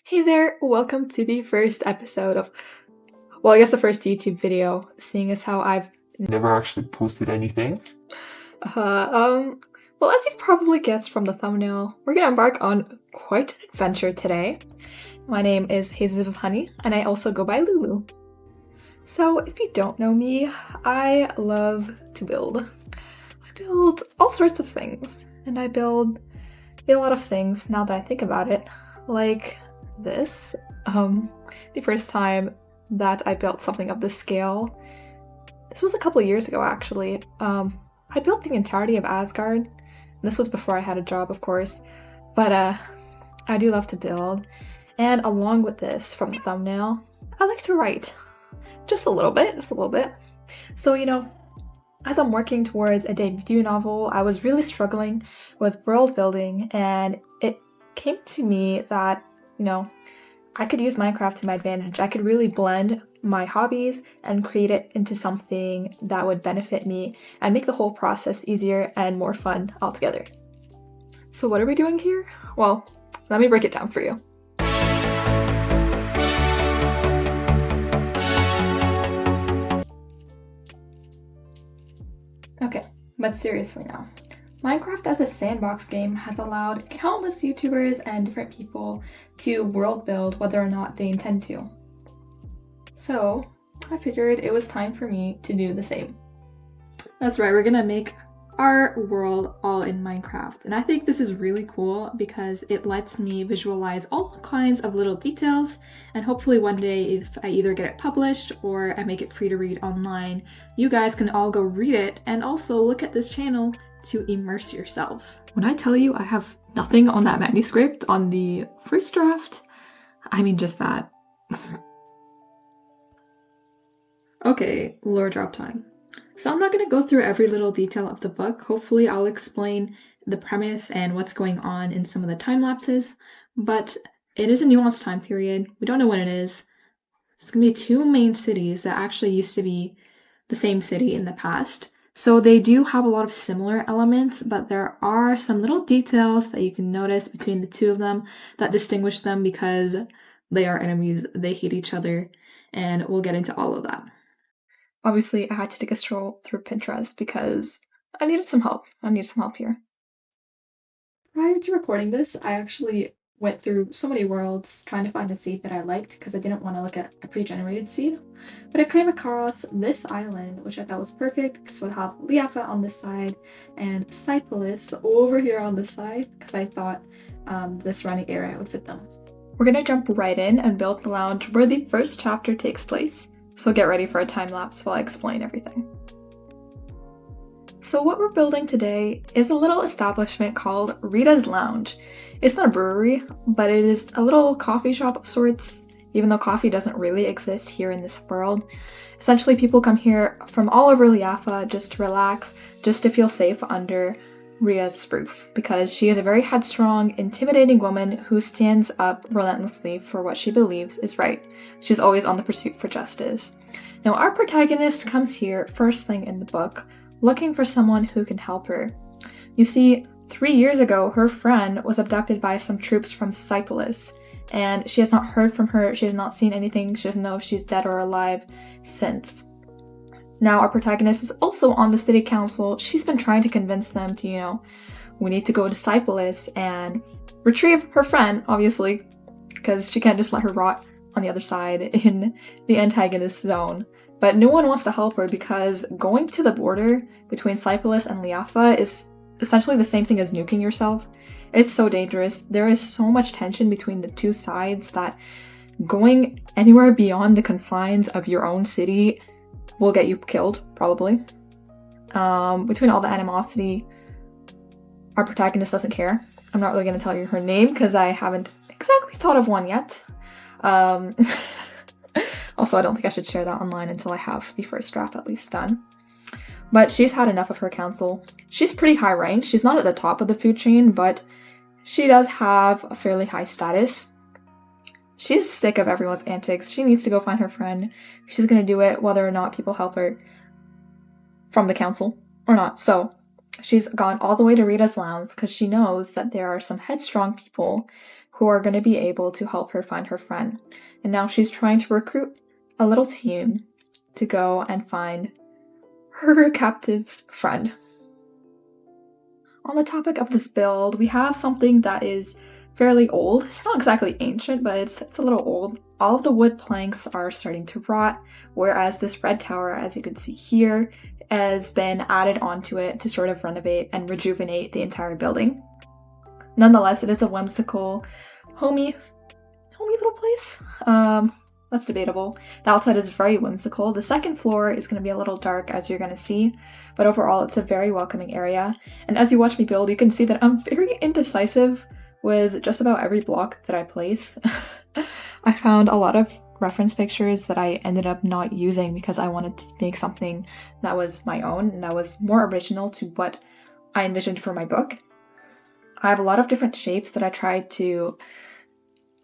Hey there, welcome to the first episode of, I guess the first YouTube video, seeing as how I've never actually posted anything. as you've probably guessed from the thumbnail, we're gonna embark on quite an adventure today. My name is Jesus of Honey, and I also go by Lulu. So, if you don't know me, I love to build. I build all sorts of things, and I build a lot of things now that I think about it, like this. The first time that I built something of this scale, this was a couple of years ago actually. I built the entirety of Asgard. This was before I had a job, of course, but I do love to build. And along with this, from the thumbnail, I like to write. Just a little bit. So, as I'm working towards a debut novel, I was really struggling with world building, and it came to me that, I could use Minecraft to my advantage. I could really blend my hobbies and create it into something that would benefit me and make the whole process easier and more fun altogether. So what are we doing here? Well, let me break it down for you. Okay, but seriously now. Minecraft as a sandbox game has allowed countless YouTubers and different people to world build whether or not they intend to. So, I figured it was time for me to do the same. That's right, we're gonna make our world all in Minecraft. And I think this is really cool because it lets me visualize all kinds of little details, and hopefully one day if I either get it published or I make it free to read online, you guys can all go read it and also look at this channel to immerse yourselves. When I tell you I have nothing on that manuscript on the first draft, I mean just that. Okay, lore drop time. So I'm not going to go through every little detail of the book. Hopefully I'll explain the premise and what's going on in some of the time lapses, but it is a nuanced time period. We don't know when it is. It's going to be two main cities that actually used to be the same city in the past. So they do have a lot of similar elements, but there are some little details that you can notice between the two of them that distinguish them because they are enemies, they hate each other, and we'll get into all of that. Obviously, I had to take a stroll through Pinterest because I needed some help. Here. Prior to recording this, I actually went through so many worlds trying to find a seed that I liked because I didn't want to look at a pre-generated seed. But I came across this island, which I thought was perfect because it would have Liafa on this side and Cypolis over here on this side because I thought this surrounding area would fit them. We're going to jump right in and build the lounge where the first chapter takes place. So get ready for a time lapse while I explain everything. So what we're building today is a little establishment called Rita's Lounge. It's not a brewery, but it is a little coffee shop of sorts, even though coffee doesn't really exist here in this world. Essentially, people come here from all over Liafa just to relax, just to feel safe under Rita's roof, because she is a very headstrong, intimidating woman who stands up relentlessly for what she believes is right. She's always on the pursuit for justice. Now, our protagonist comes here first thing in the book, looking for someone who can help her. You see, 3 years ago, her friend was abducted by some troops from Cypolis, and she has not heard from her, she has not seen anything, she doesn't know if she's dead or alive since. Now, our protagonist is also on the city council. She's been trying to convince them to, we need to go to Cypolis and retrieve her friend, obviously, because she can't just let her rot on the other side in the antagonist zone. But no one wants to help her because going to the border between Cypolis and Liafa is essentially the same thing as nuking yourself. It's so dangerous. There is so much tension between the two sides that going anywhere beyond the confines of your own city will get you killed, probably. Between all the animosity, our protagonist doesn't care. I'm not really going to tell you her name because I haven't exactly thought of one yet. Also, I don't think I should share that online until I have the first draft at least done. But she's had enough of her council. She's pretty high ranked. She's not at the top of the food chain, but she does have a fairly high status. She's sick of everyone's antics. She needs to go find her friend. She's going to do it whether or not people help her from the council or not. So she's gone all the way to Rita's Lounge because she knows that there are some headstrong people who are going to be able to help her find her friend. And now she's trying to recruit a little team to go and find her captive friend. On the topic of this build, we have something that is fairly old. It's not exactly ancient, but it's a little old. All of the wood planks are starting to rot, whereas this red tower, as you can see here, has been added onto it to sort of renovate and rejuvenate the entire building. Nonetheless, it is a whimsical, homey little place. That's debatable. The outside is very whimsical. The second floor is going to be a little dark, as you're going to see, but overall it's a very welcoming area. And as you watch me build, you can see that I'm very indecisive with just about every block that I place. I found a lot of reference pictures that I ended up not using because I wanted to make something that was my own and that was more original to what I envisioned for my book. I have a lot of different shapes that I tried to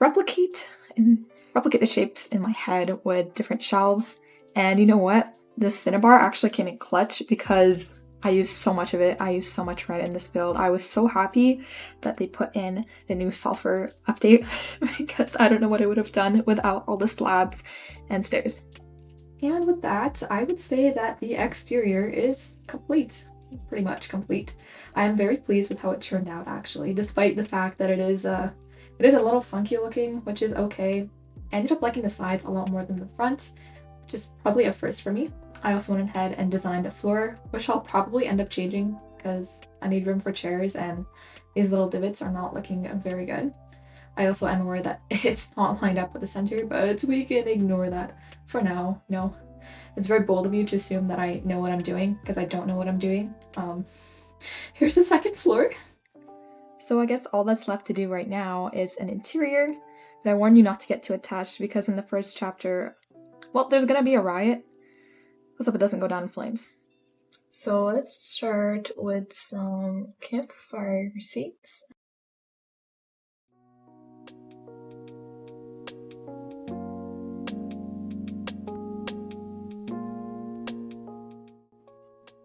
replicate the shapes in my head with different shelves. And you know what? This cinnabar actually came in clutch because I used so much of it. I used so much red in this build. I was so happy that they put in the new sulfur update because I don't know what I would have done without all the slabs and stairs. And with that, I would say that the exterior is complete. Pretty much complete. I am very pleased with how it turned out, actually, despite the fact that it is a little funky looking, which is okay. I ended up liking the sides a lot more than the front, which is probably a first for me. I also went ahead and designed a floor, which I'll probably end up changing because I need room for chairs and these little divots are not looking very good. I also am aware that it's not lined up with the center, but we can ignore that for now. No, it's very bold of you to assume that I know what I'm doing because I don't know what I'm doing. Here's the second floor. So I guess all that's left to do right now is an interior, but I warn you not to get too attached because in the first chapter, well, there's gonna be a riot. Let's hope it doesn't go down in flames. So let's start with some campfire receipts.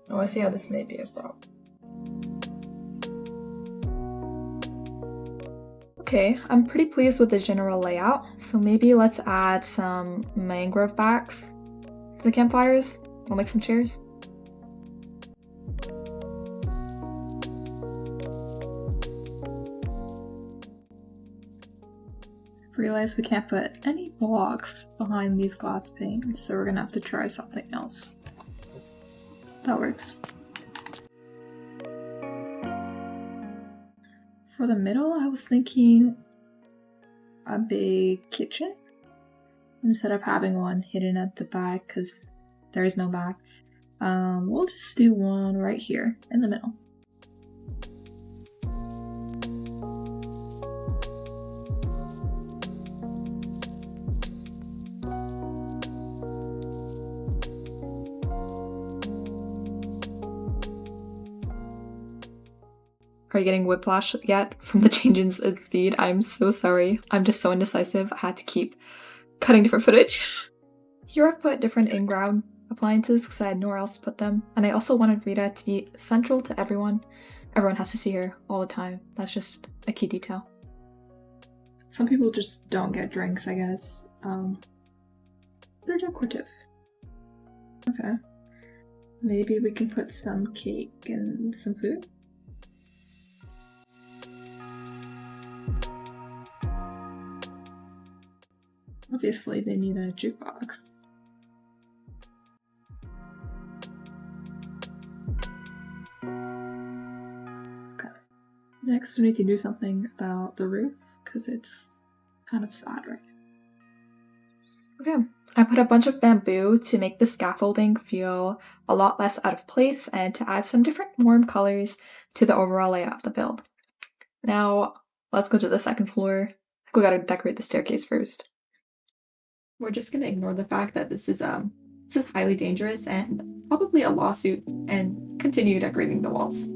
Oh, I see how this may be a problem. Okay, I'm pretty pleased with the general layout, so maybe let's add some mangrove backs to the campfires. I'll make some chairs. Realize we can't put any blocks behind these glass panes, so we're gonna have to try something else. That works. For the middle, I was thinking a big kitchen instead of having one hidden at the back because there is no back. We'll just do one right here in the middle. Are you getting whiplash yet from the changes in speed? I'm so sorry. I'm just so indecisive. I had to keep cutting different footage. Here I've put different in-ground appliances because I had nowhere else to put them. And I also wanted Rita to be central to everyone. Everyone has to see her all the time. That's just a key detail. Some people just don't get drinks, I guess. They're decorative. Okay. Maybe we can put some cake and some food. Obviously, they need a jukebox. Okay. Next, we need to do something about the roof, because it's kind of sad right now. Okay, I put a bunch of bamboo to make the scaffolding feel a lot less out of place and to add some different warm colors to the overall layout of the build. Now, let's go to the second floor. I think we gotta decorate the staircase first. We're just gonna ignore the fact that this is highly dangerous and probably a lawsuit and continue decorating the walls.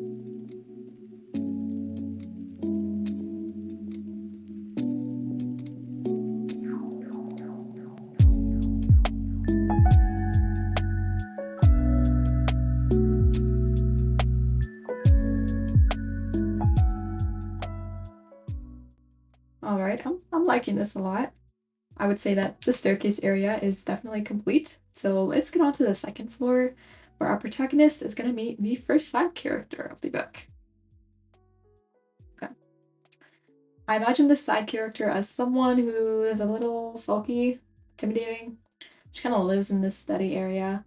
Alright, I'm liking this a lot. I would say that the staircase area is definitely complete. So let's get on to the second floor, where our protagonist is going to meet the first side character of the book. Okay. I imagine this side character as someone who is a little sulky, intimidating. She kind of lives in this study area.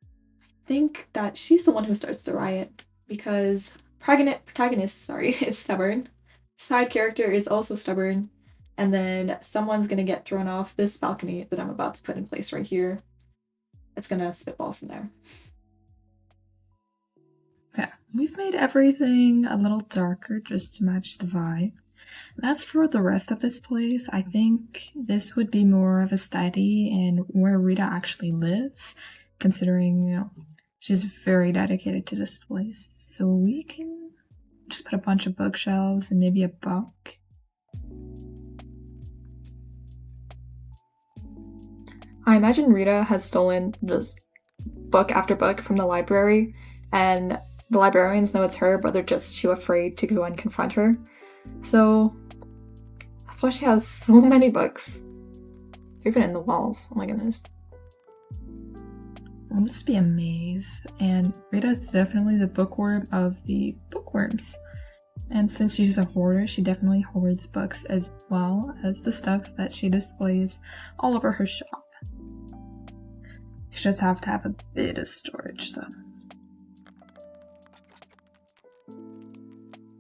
I think that she's the one who starts the riot because protagonist, is stubborn. Side character is also stubborn. And then someone's gonna get thrown off this balcony that I'm about to put in place right here. It's gonna spitball from there. Okay, we've made everything a little darker just to match the vibe. And as for the rest of this place, I think this would be more of a study and where Rita actually lives, considering, she's very dedicated to this place. So we can just put a bunch of bookshelves and maybe a book. I imagine Rita has stolen just book after book from the library, and the librarians know it's her, but they're just too afraid to go and confront her. So that's why she has so many books. They're even in the walls. Oh my goodness. Well, this would be a maze, and Rita's definitely the bookworm of the bookworms. And since she's a hoarder, she definitely hoards books as well as the stuff that she displays all over her shop. She just have to have a bit of storage, though.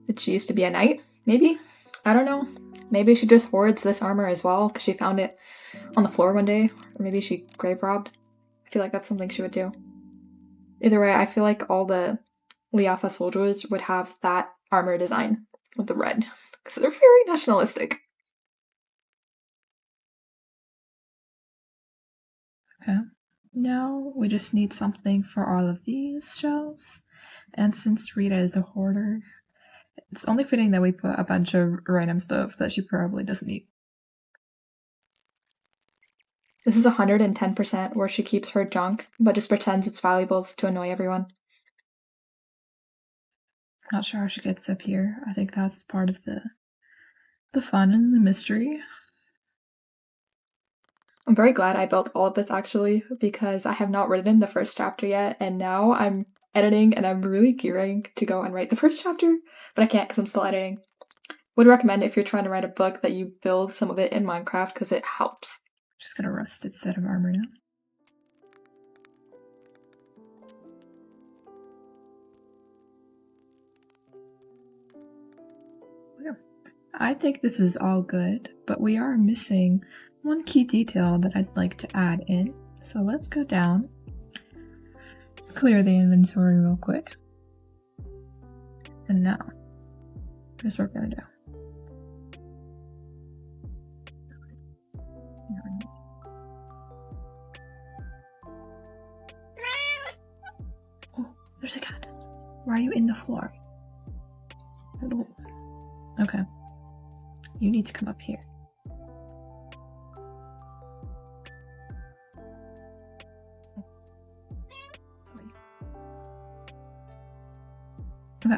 Did she used to be a knight? Maybe? I don't know. Maybe she just hoards this armor as well because she found it on the floor one day. Or maybe she grave robbed. I feel like that's something she would do. Either way, I feel like all the Liafa soldiers would have that armor design with the red because they're very nationalistic. Okay. Now we just need something for all of these shelves. And since Rita is a hoarder, it's only fitting that we put a bunch of random stuff that she probably doesn't need. This is 110% where she keeps her junk, but just pretends it's valuables to annoy everyone. Not sure how she gets up here. I think that's part of the fun and the mystery. I'm very glad I built all of this actually, because I have not written the first chapter yet, and now I'm editing and I'm really gearing to go and write the first chapter, but I can't because I'm still editing. Would recommend if you're trying to write a book that you build some of it in Minecraft because it helps. Just got a rusted set of armor now. I think this is all good, but we are missing one key detail that I'd like to add in. So let's go down, clear the inventory real quick. And now, here's what we're gonna do. Oh, there's a cat. Why are you in the floor? Okay. You need to come up here. Okay.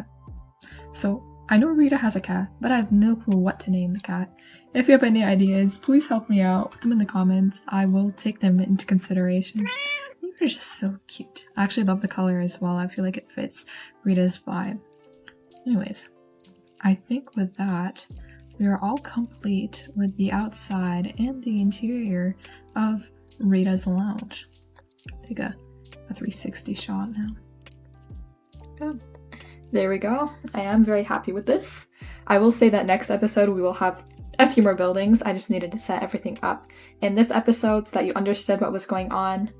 So, I know Rita has a cat, but I have no clue what to name the cat. If you have any ideas, please help me out. Put them in the comments. I will take them into consideration. You're just so cute. I actually love the color as well. I feel like it fits Rita's vibe. Anyways, I think with that, we are all complete with the outside and the interior of Rita's lounge. Take a 360 shot now. Good. There we go. I am very happy with this. I will say that next episode we will have a few more buildings. I just needed to set everything up in this episode so that you understood what was going on.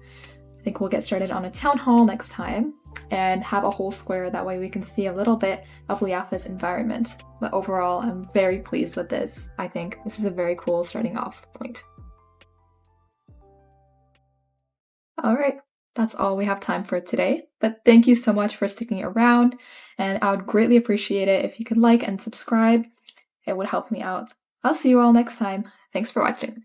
I think we'll get started on a town hall next time and have a whole square. That way we can see a little bit of Liafa's environment. But overall, I'm very pleased with this. I think this is a very cool starting off point. Alright, that's all we have time for today. But thank you so much for sticking around, and I would greatly appreciate it if you could like and subscribe. It would help me out. I'll see you all next time. Thanks for watching.